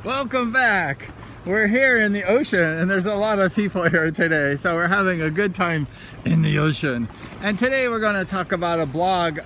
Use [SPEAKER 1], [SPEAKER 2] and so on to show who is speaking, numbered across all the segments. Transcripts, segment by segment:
[SPEAKER 1] Welcome back. We're here in the ocean and there's a lot of people here today, so we're having a good time in the ocean. And today we're going to talk about a blog.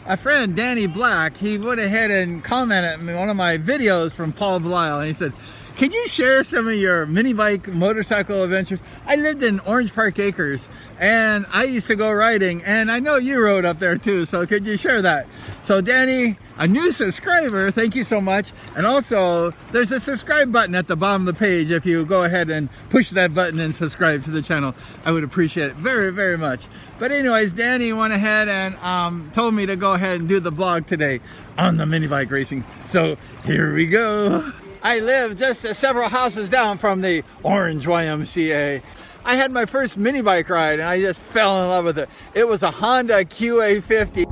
[SPEAKER 1] A friend, Danny Black, he went ahead and commented on one of my videos from Paul Belial, and he said, "Can you share some of your mini bike motorcycle adventures?" I lived in Orange Park Acres and I used to go riding, and I know you rode up there too, so could you share that? So Danny, a new subscriber, thank you so much. And also there's a subscribe button at the bottom of the page. If you go ahead and push that button and subscribe to the channel, I would appreciate it very, very much. But anyways, Danny went ahead and told me to go ahead and do the vlog today on the mini bike racing. So here we go. I live just several houses down from the Orange YMCA. I had my first mini bike ride and I just fell in love with it. It was a Honda QA50.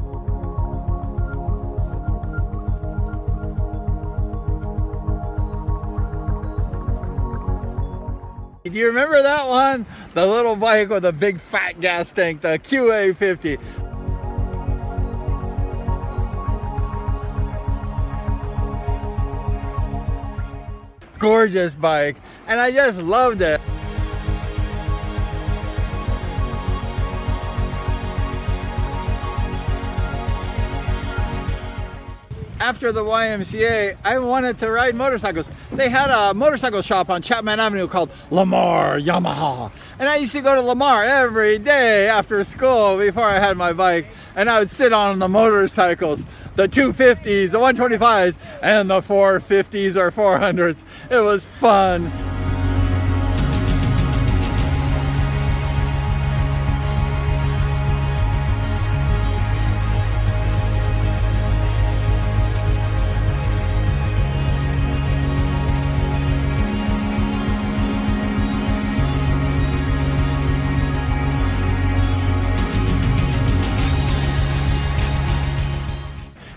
[SPEAKER 1] Do you remember that one? The little bike with a big fat gas tank, the QA50. Gorgeous bike, and I just loved it. After the YMCA, I wanted to ride motorcycles. They had a motorcycle shop on Chapman Avenue called Lamar Yamaha. And I used to go to Lamar every day after school before I had my bike. And I would sit on the motorcycles, the 250s, the 125s, and the 450s or 400s. It was fun.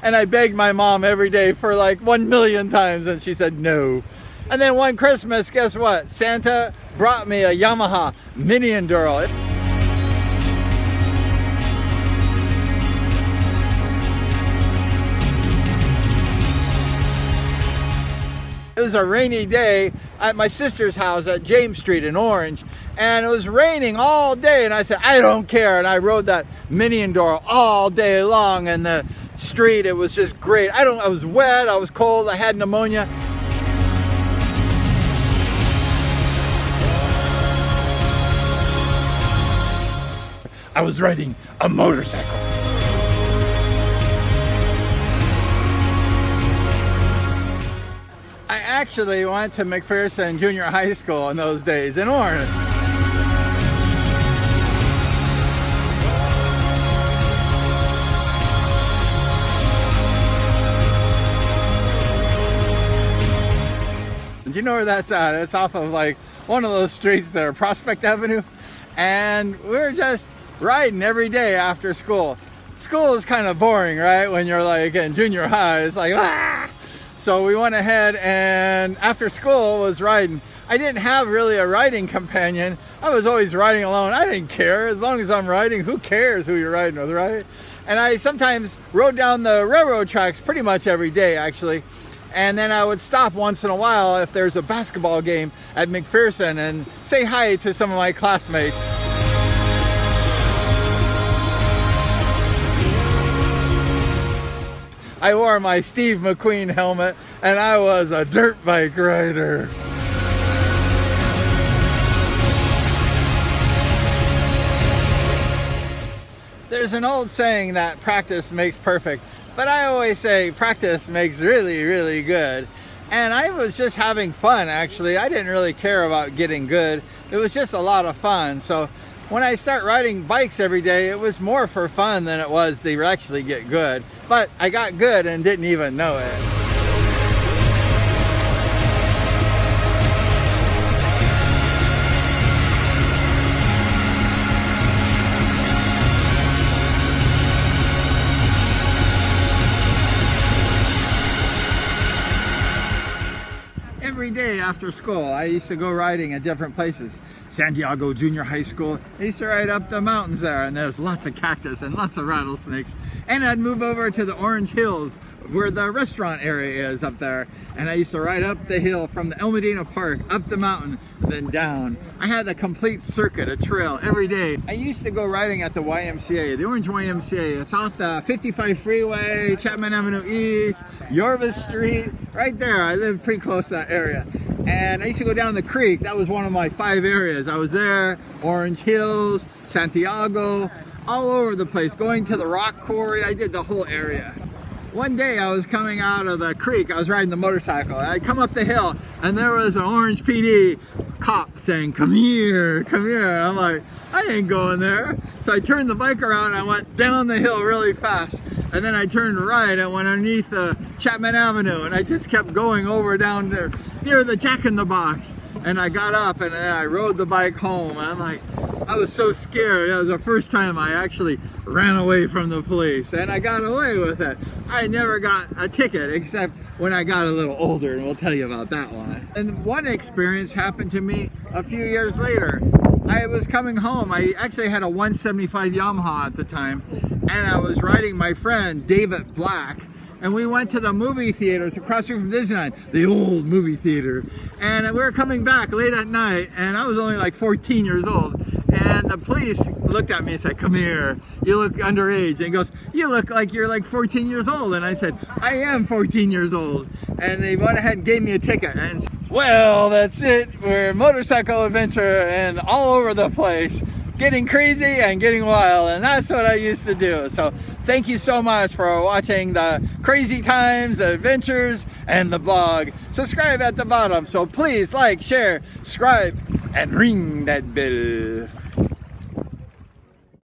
[SPEAKER 1] And I begged my mom every day for like 1,000,000 times, and she said no. And then one Christmas, guess what? Santa brought me a Yamaha Mini Enduro. It was a rainy day at my sister's house at James Street in Orange, and it was raining all day, and I said, I don't care, and I rode that Mini Enduro all day long in the street. It was just great. I was wet, I was cold, I had pneumonia. I was riding a motorcycle. I actually went to McPherson Junior High School in those days in Orange. Do you know where that's at? It's off of like one of those streets there, Prospect Avenue. And we were just riding every day after school. School is kind of boring, right? When you're like in junior high, it's like, ah! So we went ahead and after school was riding. I didn't have really a riding companion. I was always riding alone. I didn't care. As long as I'm riding, who cares who you're riding with, right? And I sometimes rode down the railroad tracks pretty much every day, actually. And then I would stop once in a while if there's a basketball game at McPherson and say hi to some of my classmates. I wore my Steve McQueen helmet and I was a dirt bike rider. There's an old saying that practice makes perfect. But I always say practice makes really, really good. And I was just having fun, actually. I didn't really care about getting good. It was just a lot of fun. So when I start riding bikes every day, it was more for fun than it was to actually get good. But I got good and didn't even know it. Every day after school, I used to go riding at different places. San Diego Junior High School. I used to ride up the mountains there, and there's lots of cactus and lots of rattlesnakes. And I'd move over to the Orange Hills where the restaurant area is up there. And I used to ride up the hill from the El Medina Park, up the mountain, then down. I had a complete circuit, a trail every day. I used to go riding at the YMCA, the Orange YMCA. It's off the 55 freeway, Chapman Avenue East, Yorba Street, right there. I live pretty close to that area. And I used to go down the creek. That was one of my 5 areas. I was there, Orange Hills, Santiago, all over the place, going to the rock quarry. I did the whole area. One day I was coming out of the creek, I was riding the motorcycle. I come up the hill and there was an Orange PD cop saying, come here, come here. I'm like, I ain't going there. So I turned the bike around and I went down the hill really fast. And then I turned right and went underneath Chapman Avenue, and I just kept going over down there near the Jack in the Box. And I got up and then I rode the bike home. And I'm like, I was so scared. That was the first time I actually ran away from the police, and I got away with it. I never got a ticket except when I got a little older, and we'll tell you about that one. And one experience happened to me a few years later. I was coming home. I actually had a 175 Yamaha at the time, and I was riding my friend David Black, and we went to the movie theaters across the street from Disneyland, the old movie theater. And we were coming back late at night, and I was only like 14 years old. And the police looked at me and said, come here, you look underage. And he goes, you look like you're like 14 years old. And I said, I am 14 years old. And they went ahead and gave me a ticket. And well, that's it. We're motorcycle adventure and all over the place, getting crazy and getting wild. And that's what I used to do. So thank you so much for watching the crazy times, the adventures, and the blog. Subscribe at the bottom. So please like, share, subscribe, and ring that bell.